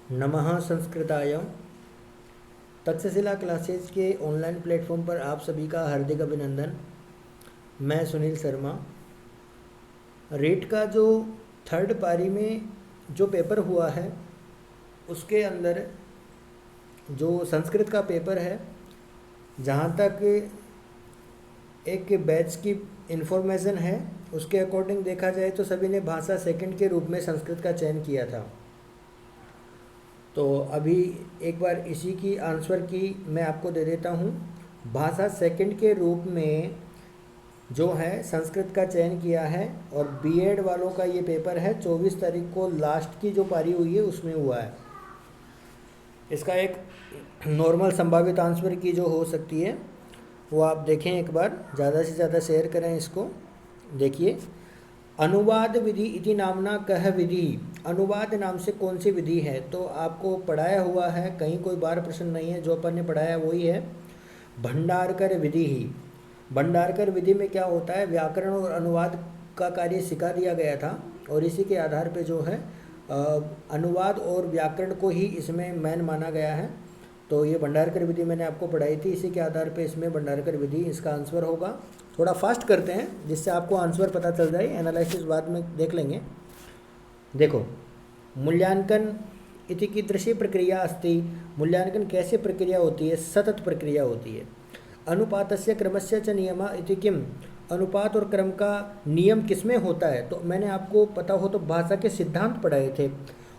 नमः संस्कृताय। तक्षशिला क्लासेज के ऑनलाइन प्लेटफॉर्म पर आप सभी का हार्दिक अभिनंदन। मैं सुनील शर्मा। रेट का जो थर्ड पारी में जो पेपर हुआ है उसके अंदर जो संस्कृत का पेपर है, जहाँ तक एक बैच की इन्फॉर्मेशन है उसके अकॉर्डिंग देखा जाए तो सभी ने भाषा सेकंड के रूप में संस्कृत का चयन किया था। तो अभी एक बार इसी की आंसर की मैं आपको दे देता हूँ। भाषा सेकंड के रूप में जो है संस्कृत का चयन किया है और बीएड वालों का ये पेपर है 24 तारीख को लास्ट की जो पारी हुई है उसमें हुआ है। इसका एक नॉर्मल संभावित आंसर की जो हो सकती है वो आप देखें एक बार, ज़्यादा से ज़्यादा शेयर करें इसको। देखिए, अनुवाद विधि इति नामना कह विधि। अनुवाद नाम से कौन सी विधि है? तो आपको पढ़ाया हुआ है, कहीं कोई बार प्रश्न नहीं है, जो अपन ने पढ़ाया वही है। भंडारकर विधि ही। भंडारकर विधि में क्या होता है, व्याकरण और अनुवाद का कार्य सिखा दिया गया था और इसी के आधार पे जो है अनुवाद और व्याकरण को ही इसमें मेन माना गया है। तो ये भंडारकर विधि मैंने आपको पढ़ाई थी, इसी के आधार पे इसमें भंडारकर विधि इसका आंसर होगा। थोड़ा फास्ट करते हैं जिससे आपको आंसर पता चल जाए, एनालिसिस बाद में देख लेंगे। देखो, मूल्यांकन इति कीदृशी प्रक्रिया अस्ति। मूल्यांकन कैसे प्रक्रिया होती है? सतत प्रक्रिया होती है। अनुपातस्य क्रमस्य च नियम इति किम। अनुपात और क्रम का नियम किसमें होता है? तो मैंने आपको पता हो तो भाषा के सिद्धांत पढ़ाए थे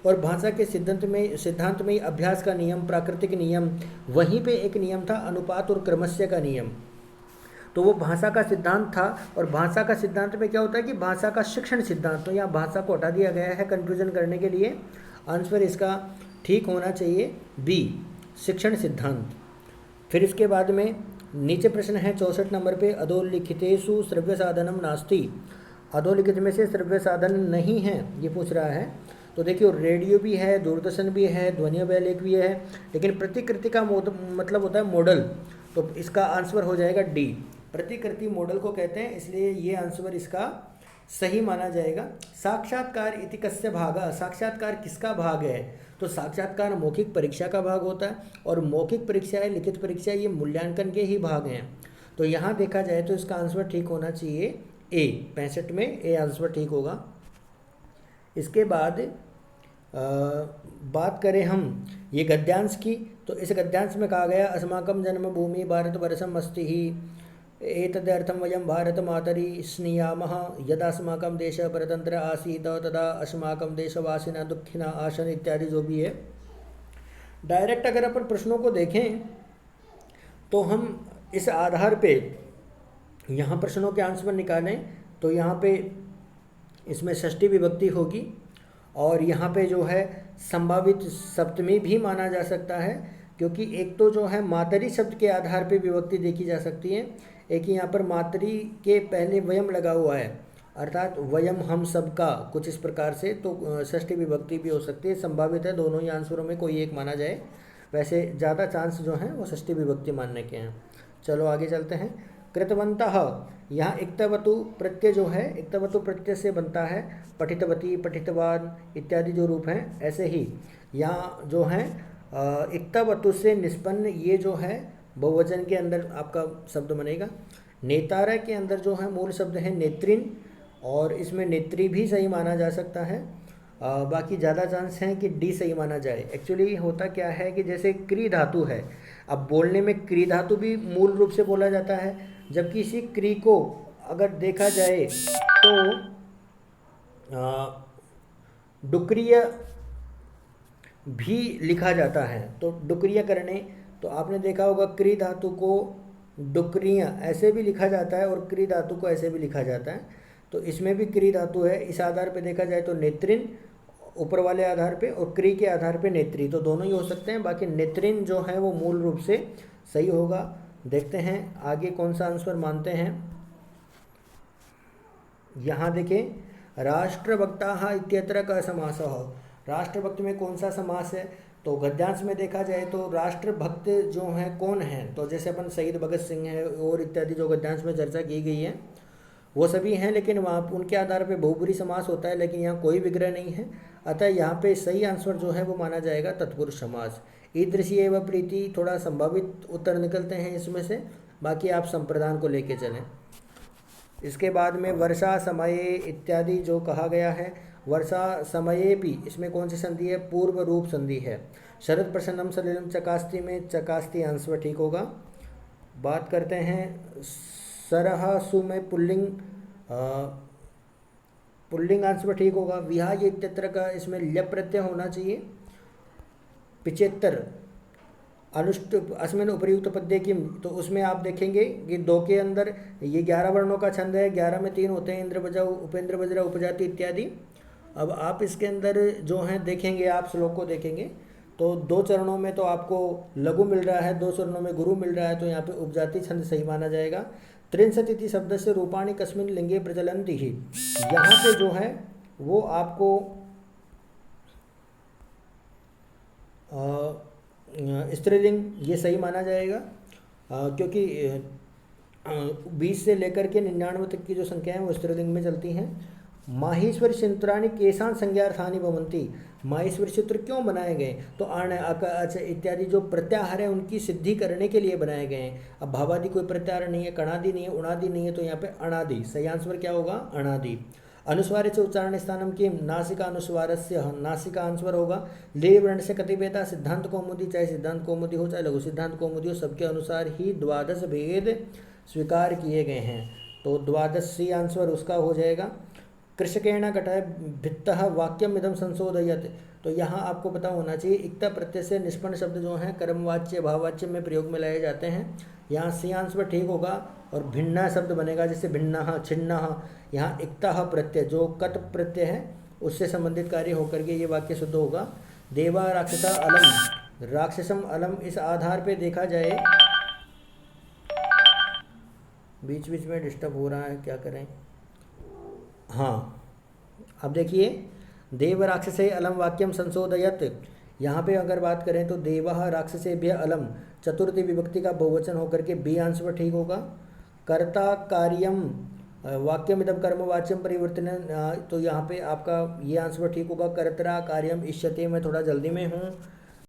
और भाषा के सिद्धांत में अभ्यास का नियम, प्राकृतिक नियम, वहीं पे एक नियम था अनुपात और क्रमस्य का नियम। तो वो भाषा का सिद्धांत था और भाषा का सिद्धांत में क्या होता है कि भाषा का शिक्षण सिद्धांत। तो यहाँ भाषा को हटा दिया गया है कंफ्यूजन करने के लिए। आंसर इसका ठीक होना चाहिए बी, शिक्षण सिद्धांत। फिर इसके बाद में नीचे प्रश्न है 64 नंबर पे, अधोलिखितेषु श्रव्य साधनम नास्ति। अधोलिखित में से श्रव्य साधन नहीं है ये पूछ रहा है। तो देखिए, रेडियो भी है, दूरदर्शन भी है, ध्वनि अभिलेख भी है, लेकिन प्रतिकृति का मतलब होता है मॉडल। तो इसका आंसर हो जाएगा डी, प्रतिकृति मॉडल को कहते हैं, इसलिए ये आंसर इसका सही माना जाएगा। साक्षात्कार इति कस्य भागः। साक्षात्कार किसका भाग है? तो साक्षात्कार मौखिक परीक्षा का भाग होता है और मौखिक परीक्षा है, लिखित परीक्षा, ये मूल्यांकन के ही भाग हैं। तो यहाँ देखा जाए तो इसका आंसर ठीक होना चाहिए ए, 65 में ए आंसर ठीक होगा। इसके बाद बात करें हम ये गद्यांश की, तो इस गद्यांश में कहा गया अस्माकं जन्मभूमि भारतवर्षम् अस्ति ही एतदर्थं वयं भारतमातरि स्नियामः। यदा अस्माकं देशः परतंत्र आसीत् तदा अस्माकं देशवासिनः दुःखिनः आसन्, इत्यादि जो भी है। डायरेक्ट अगर अपन प्रश्नों को देखें तो हम इस आधार पे यहाँ प्रश्नों के आंसर निकालें तो यहाँ पे इसमें षष्ठी विभक्ति होगी और यहाँ पे जो है संभावित सप्तमी भी माना जा सकता है, क्योंकि एक तो जो है मातरी शब्द के आधार पे विभक्ति देखी जा सकती है, एक ही यहाँ पर मातरी के पहले वयम लगा हुआ है, अर्थात वयम हम सब का, कुछ इस प्रकार से। तो षष्ठी विभक्ति भी हो सकती है, संभावित है, दोनों ही आंसरों में कोई एक माना जाए। वैसे ज़्यादा चांस जो हैं वो षष्ठी विभक्ति मानने के हैं। चलो आगे चलते हैं। कृतवन्तः, यहाँ इक्तवतु प्रत्यय जो है, इक्तवतु प्रत्यय से बनता है पठितवती, पठितवान इत्यादि जो रूप हैं। ऐसे ही यहाँ जो है इक्तवतु से निष्पन्न ये जो है बहुवचन के अंदर आपका शब्द बनेगा। नेतारा के अंदर जो है मूल शब्द है नेत्रिन और इसमें नेत्री भी सही माना जा सकता है। बाकी ज़्यादा चांस हैं कि डी सही माना जाए। एक्चुअली होता क्या है कि जैसे क्री धातु है, अब बोलने में क्री धातु भी मूल रूप से बोला जाता है, जबकि इसी क्री को अगर देखा जाए तो डुक्रिय भी लिखा जाता है। तो डुक्रिय करने, तो आपने देखा होगा क्री धातु को डुक्रिय ऐसे भी लिखा जाता है और क्री धातु को ऐसे भी लिखा जाता है। तो इसमें भी क्री धातु है। इस आधार पे देखा जाए तो नेत्रिन ऊपर वाले आधार पे और क्री के आधार पे नेत्री, तो दोनों ही हो सकते हैं। बाकी नेत्रिन जो है वो मूल रूप से सही होगा। देखते हैं आगे कौन सा आंसर मानते हैं। यहाँ देखें, राष्ट्रभक्ताः इत्यत्र का समासः। राष्ट्रभक्त में कौन सा समास है? तो गद्यांश में देखा जाए तो राष्ट्रभक्त जो हैं कौन हैं? तो जैसे अपन शहीद भगत सिंह है और इत्यादि जो गद्यांश में चर्चा की गई है वो सभी हैं, लेकिन वहाँ उनके आधार पे बहुब्रीहि समास होता है, लेकिन यहाँ कोई विग्रह नहीं है। अतः यहाँ पे सही आंसर जो है वो माना जाएगा तत्पुरुष समास। ईदृशी एवं प्रीति, थोड़ा संभावित उत्तर निकलते हैं इसमें से, बाकी आप संप्रदान को लेके चलें। इसके बाद में वर्षा समये इत्यादि जो कहा गया है, वर्षा समये भी, इसमें कौन सी संधि है? पूर्व रूप संधि है। शरद प्रसन्नम सलिलम चकास्ति में चकास्ति आंसर ठीक होगा। बात करते हैं सरहसु में पुल्लिंग, पुल्लिंग आंसर ठीक होगा। विहाय इत्यत्र का इसमें ल्यप प्रत्यय होना चाहिए। पिचेत्तर अनुष्ट अस्मिन उपयुक्त पद्य की, तो उसमें आप देखेंगे कि 2 के अंदर ये 11 वर्णों का छंद है, 11 में 3 होते हैं, इंद्र बजा उपेंद्र बजरा उपजाति इत्यादि। अब आप इसके अंदर जो हैं देखेंगे, आप श्लोक को देखेंगे तो 2 चरणों में तो आपको लघु मिल रहा है, 2 चरणों में गुरु मिल रहा है, तो यहाँ पे उपजाति छंद सही माना जाएगा। 63 इति शब्द से रूपाणी कस्मिन लिंगे प्रचलन्ति ही, यहाँ पे जो है वो आपको स्त्रीलिंग ये सही माना जाएगा, क्योंकि 20 से लेकर के 99 तक की जो संख्या है वो स्त्रीलिंग में चलती हैं। माहेश्वर चित्राणी केशान संज्ञार्थानि भवन्ति, माहेश्वर चित्र क्यों बनाए गए? तो अण अक अच इत्यादि जो प्रत्याहार है उनकी सिद्धि करने के लिए बनाए गए हैं। अब भावादि कोई प्रत्याहार नहीं है, कणादि नहीं है, उणादि नहीं है, तो यहाँ पे अणादि, सही आंसर क्या होगा? अणादि। अनुस्वार से उच्चारण स्थानम की नासिका अनुस्वार से नासिका आंसर होगा। ले वर्ण से कतिभेदा सिद्धांत कौमुदी, चाहे सिद्धांत कौमुदी हो चाहे लघु सिद्धांत कौमुदी हो, सबके अनुसार ही 12 भेद स्वीकार किए गए हैं, तो 12 आंसर उसका हो जाएगा। कृषकेण घटाय भित्तः वाक्यम इदम संशोधयत, तो यहाँ आपको पता होना चाहिए इक्ता प्रत्यय से निष्पन्न शब्द जो हैं कर्मवाच्य भाववाच्य में प्रयोग में लाए जाते हैं। यहाँ सी आंसर ठीक होगा और भिन्ना शब्द बनेगा, जैसे भिन्ना छिन्ना। यहाँ इक्ता प्रत्यय जो कत प्रत्यय है उससे संबंधित कार्य होकर के ये वाक्य शुद्ध होगा। देवा राक्षसा अलम, राक्षसम अलम, इस आधार पे देखा जाए, बीच बीच में डिस्टर्ब हो रहा है, क्या करें। हाँ, अब देखिए, देव राक्षसे अलम वाक्यम संशोधयत, यहाँ पे अगर बात करें तो देवः राक्षसेभ्यः अलम, चतुर्थी विभक्ति का बहुवचन होकर के बी आंसर ठीक होगा। कर्ता कार्यम वाक्यम इदम कर्मवाच्यम परिवर्तन, तो यहाँ पे आपका ये आंसर ठीक होगा। कर्तरा कार्यम इष्यते, मैं थोड़ा जल्दी में हूँ